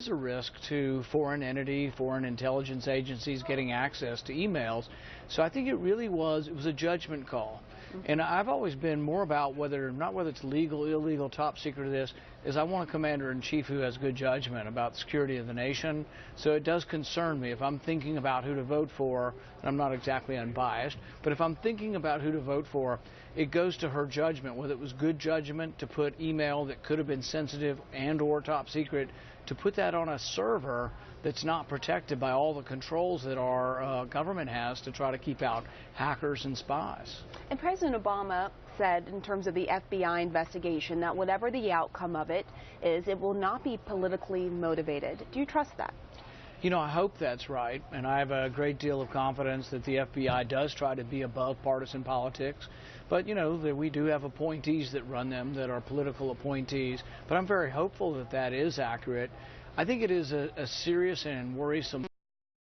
a risk to foreign entity, foreign intelligence agencies getting access to emails. So I think it was a judgment call. And I've always been more about not whether it's legal, illegal, top secret or this, is I want a commander-in-chief who has good judgment about the security of the nation. So it does concern me if I'm thinking about who to vote for, and I'm not exactly unbiased, but if I'm thinking about who to vote for, it goes to her judgment, whether it was good judgment to put email that could have been sensitive and or top secret, to put that on a server that's not protected by all the controls that our government has to try to keep out hackers and spies. And President Obama said in terms of the FBI investigation that whatever the outcome of it is, it will not be politically motivated. Do you trust that? You know, I hope that's right, and I have a great deal of confidence that the FBI does try to be above partisan politics. But, you know, we do have appointees that run them that are political appointees. But I'm very hopeful that that is accurate. I think it is a serious and worrisome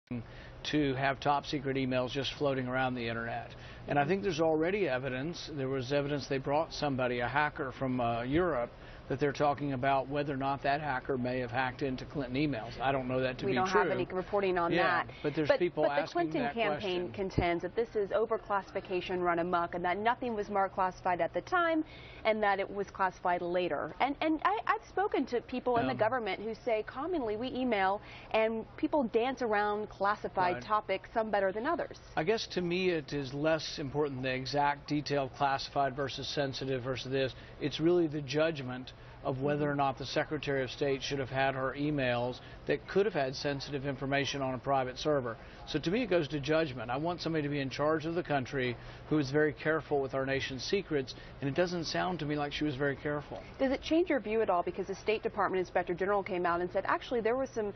thing to have top secret emails just floating around the internet. And I think there's already evidence. There was evidence they brought somebody, a hacker from Europe, that they're talking about whether or not that hacker may have hacked into Clinton emails. I don't know that to be true. We don't have any reporting on that. But there's people asking that question. But the Clinton campaign contends that this is overclassification run amok and that nothing was marked classified at the time and that it was classified later. And I've spoken to people in the government who say commonly we email and people dance around classified topics, some better than others. I guess to me it is less important the exact detailed classified versus sensitive versus this. It's really the judgment of whether or not the Secretary of State should have had her emails that could have had sensitive information on a private server. So to me it goes to judgment. I want somebody to be in charge of the country who is very careful with our nation's secrets, and it doesn't sound to me like she was very careful. Does it change your view at all? Because the State Department Inspector General came out and said actually there were some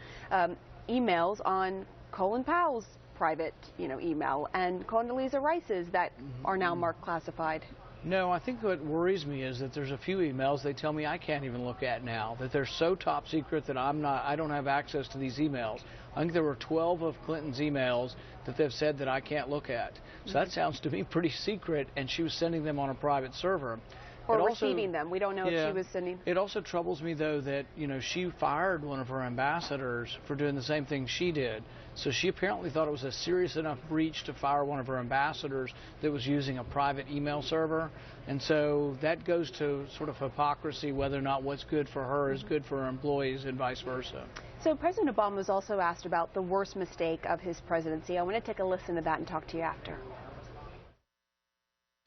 emails on Colin Powell's private email and Condoleezza Rice's that are now marked classified. No, I think what worries me is that there's a few emails they tell me I can't even look at now, that they're so top secret that I don't have access to these emails. I think there were 12 of Clinton's emails that they've said that I can't look at. So that sounds to me pretty secret, and she was sending them on a private server. Or receiving them. We don't know if she was sending. It also troubles me, though, that, she fired one of her ambassadors for doing the same thing she did. So she apparently thought it was a serious enough breach to fire one of her ambassadors that was using a private email server. And so that goes to sort of hypocrisy, whether or not what's good for her is good for her employees and vice versa. So President Obama was also asked about the worst mistake of his presidency. I want to take a listen to that and talk to you after.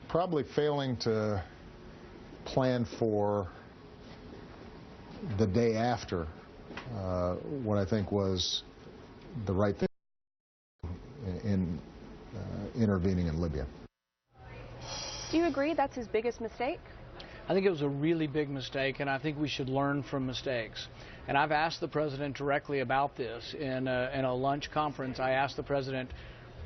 Probably failing to plan for the day after what I think was the right thing in intervening in Libya. Do you agree that's his biggest mistake? I think it was a really big mistake, and I think we should learn from mistakes. And I've asked the president directly about this in a lunch conference. I asked the president,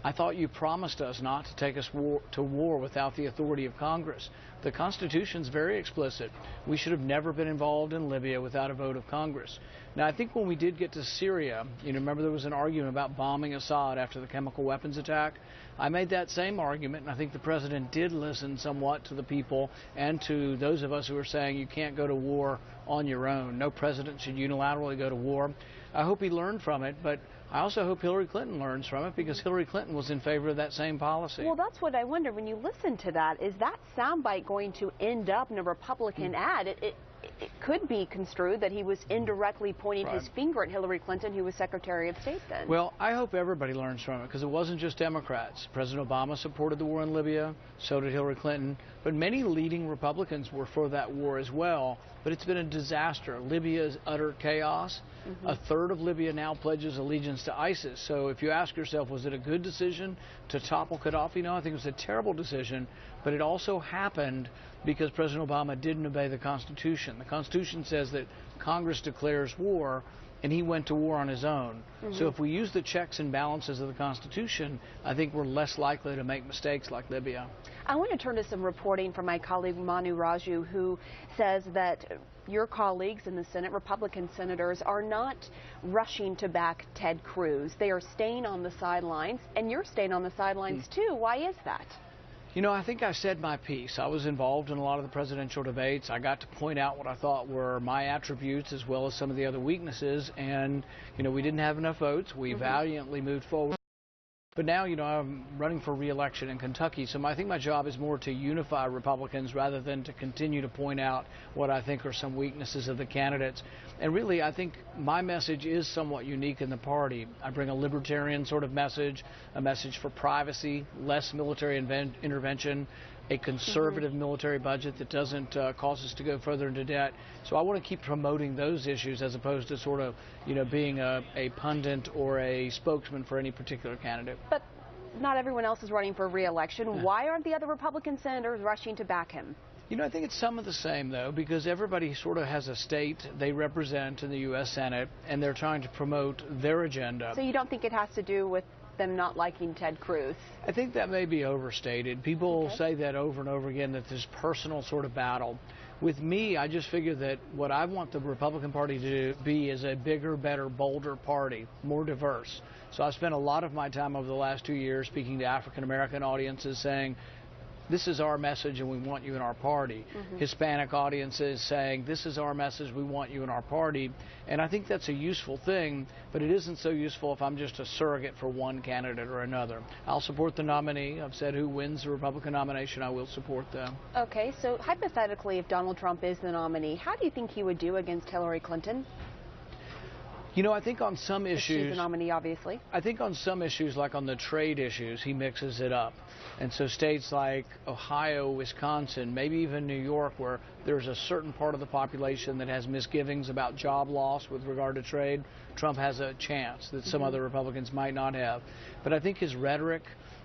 I thought you promised us not to take us to war without the authority of Congress. The Constitution's very explicit. We should have never been involved in Libya without a vote of Congress. Now, I think when we did get to Syria, remember there was an argument about bombing Assad after the chemical weapons attack? I made that same argument, and I think the president did listen somewhat to the people and to those of us who are saying you can't go to war on your own. No president should unilaterally go to war. I hope he learned from it, but I also hope Hillary Clinton learns from it, because Hillary Clinton was in favor of that same policy. Well, that's what I wonder. When you listen to that, is that soundbite going to end up in a Republican ad? It could be construed that he was indirectly pointing his finger at Hillary Clinton, who was Secretary of State then. Well, I hope everybody learns from it, because it wasn't just Democrats. President Obama supported the war in Libya, so did Hillary Clinton, but many leading Republicans were for that war as well. But it's been a disaster. Libya is utter chaos. A third of Libya now pledges allegiance to ISIS. So if you ask yourself, was it a good decision to topple Gaddafi? No, I think it was a terrible decision. But it also happened because President Obama didn't obey the Constitution. The Constitution says that Congress declares war, and he went to war on his own. So if we use the checks and balances of the Constitution, I think we're less likely to make mistakes like Libya. I want to turn to some reporting from my colleague Manu Raju, who says that your colleagues in the Senate, Republican senators, are not rushing to back Ted Cruz. They are staying on the sidelines, and you're staying on the sidelines too. Why is that? You know, I think I said my piece. I was involved in a lot of the presidential debates. I got to point out what I thought were my attributes as well as some of the other weaknesses. And, you know, we didn't have enough votes. We valiantly moved forward. But now, you know, I'm running for re-election in Kentucky, so I think my job is more to unify Republicans rather than to continue to point out what I think are some weaknesses of the candidates. And really, I think my message is somewhat unique in the party. I bring a libertarian sort of message, a message for privacy, less military intervention, a conservative military budget that doesn't cause us to go further into debt. So I want to keep promoting those issues as opposed to sort of, you know, being a pundit or a spokesman for any particular candidate. But not everyone else is running for re-election. Why aren't the other Republican senators rushing to back him? You know, I think it's some of the same, though, because everybody sort of has a state they represent in the U.S. Senate, and they're trying to promote their agenda. So you don't think it has to do with them not liking Ted Cruz? I think that may be overstated. People say that over and over again, that this personal sort of battle. With me, I just figure that what I want the Republican Party to be is a bigger, better, bolder party, more diverse. So I spent a lot of my time over the last 2 years speaking to African American audiences saying, this is our message and we want you in our party. Hispanic audiences saying, this is our message, we want you in our party. And I think that's a useful thing, but it isn't so useful if I'm just a surrogate for one candidate or another. I'll support the nominee. I've said who wins the Republican nomination, I will support them. Okay, so hypothetically, if Donald Trump is the nominee, how do you think he would do against Hillary Clinton? You know, I think on some issues, she's the nominee, obviously. I think on some issues, like on the trade issues, he mixes it up. And so states like Ohio, Wisconsin, maybe even New York, where there's a certain part of the population that has misgivings about job loss with regard to trade, Trump has a chance that some other Republicans might not have. But I think his rhetoric,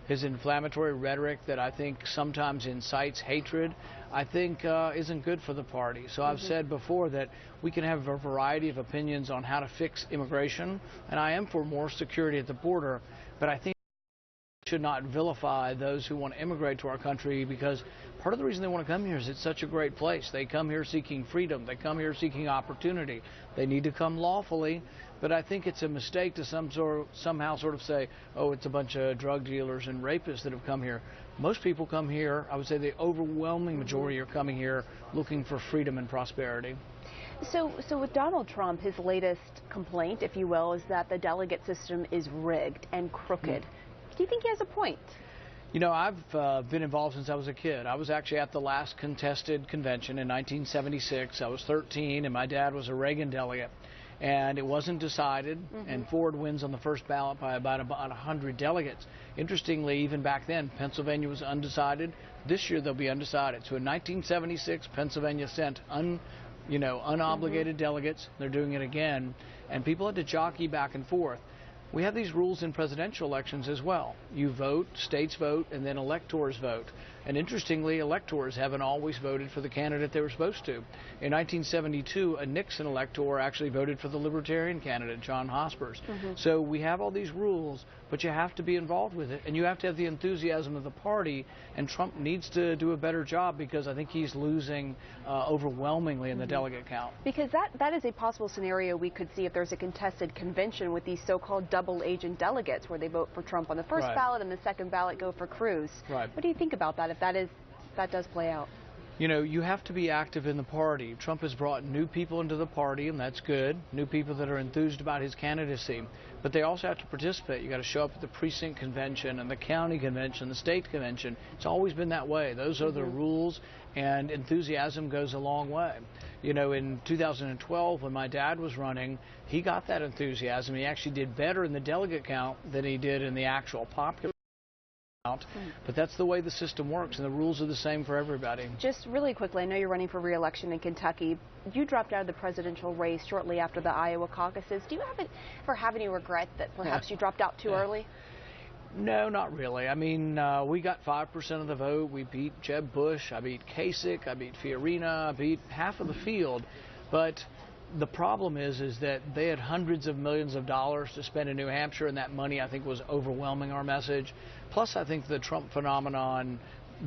his inflammatory rhetoric that I think sometimes incites hatred, I think isn't good for the party. So I've said before that we can have a variety of opinions on how to fix immigration, and I am for more security at the border, but I think we should not vilify those who want to immigrate to our country, because part of the reason they want to come here is it's such a great place. They come here seeking freedom. They come here seeking opportunity. They need to come lawfully. But I think it's a mistake to somehow sort of say, oh, it's a bunch of drug dealers and rapists that have come here. Most people come here, I would say the overwhelming majority are coming here looking for freedom and prosperity. So with Donald Trump, his latest complaint, if you will, is that the delegate system is rigged and crooked. Do you think he has a point? You know, I've been involved since I was a kid. I was actually at the last contested convention in 1976. I was 13, and my dad was a Reagan delegate. And it wasn't decided, and Ford wins on the first ballot by about 100 delegates. Interestingly, even back then, Pennsylvania was undecided. This year, they'll be undecided. So in 1976, Pennsylvania sent unobligated delegates. They're doing it again, and people had to jockey back and forth. We have these rules in presidential elections as well. You vote, states vote, and then electors vote. And interestingly, electors haven't always voted for the candidate they were supposed to. In 1972, a Nixon elector actually voted for the Libertarian candidate, John Hospers. So we have all these rules, but you have to be involved with it, and you have to have the enthusiasm of the party, and Trump needs to do a better job, because I think he's losing overwhelmingly in the delegate count. Because that is a possible scenario we could see if there's a contested convention with these so-called double agent delegates, where they vote for Trump on the first ballot and the second ballot go for Cruz. What do you think about that, if that does play out? You know, you have to be active in the party. Trump has brought new people into the party, and that's good. New people that are enthused about his candidacy. But they also have to participate. You got to show up at the precinct convention and the county convention, the state convention. It's always been that way. Those are the rules, and enthusiasm goes a long way. You know, in 2012, when my dad was running, he got that enthusiasm. He actually did better in the delegate count than he did in the actual popular. But that's the way the system works, and the rules are the same for everybody. Just really quickly, I know you're running for re-election in Kentucky. You dropped out of the presidential race shortly after the Iowa caucuses. Do you ever have any regret that perhaps you dropped out too early? No, not really. I mean, we got 5% of the vote. We beat Jeb Bush. I beat Kasich. I beat Fiorina. I beat half of the field. But the problem is that they had hundreds of millions of dollars to spend in New Hampshire, and that money, I think, was overwhelming our message. Plus, I think the Trump phenomenon,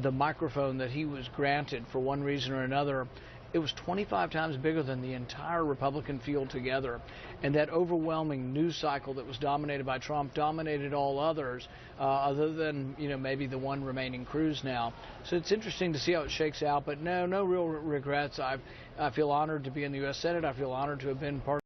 the microphone that he was granted for one reason or another, it was 25 times bigger than the entire Republican field together. And that overwhelming news cycle that was dominated by Trump dominated all others, other than, maybe the one remaining Cruz now. So it's interesting to see how it shakes out, but no real regrets. I feel honored to be in the U.S. Senate. I feel honored to have been part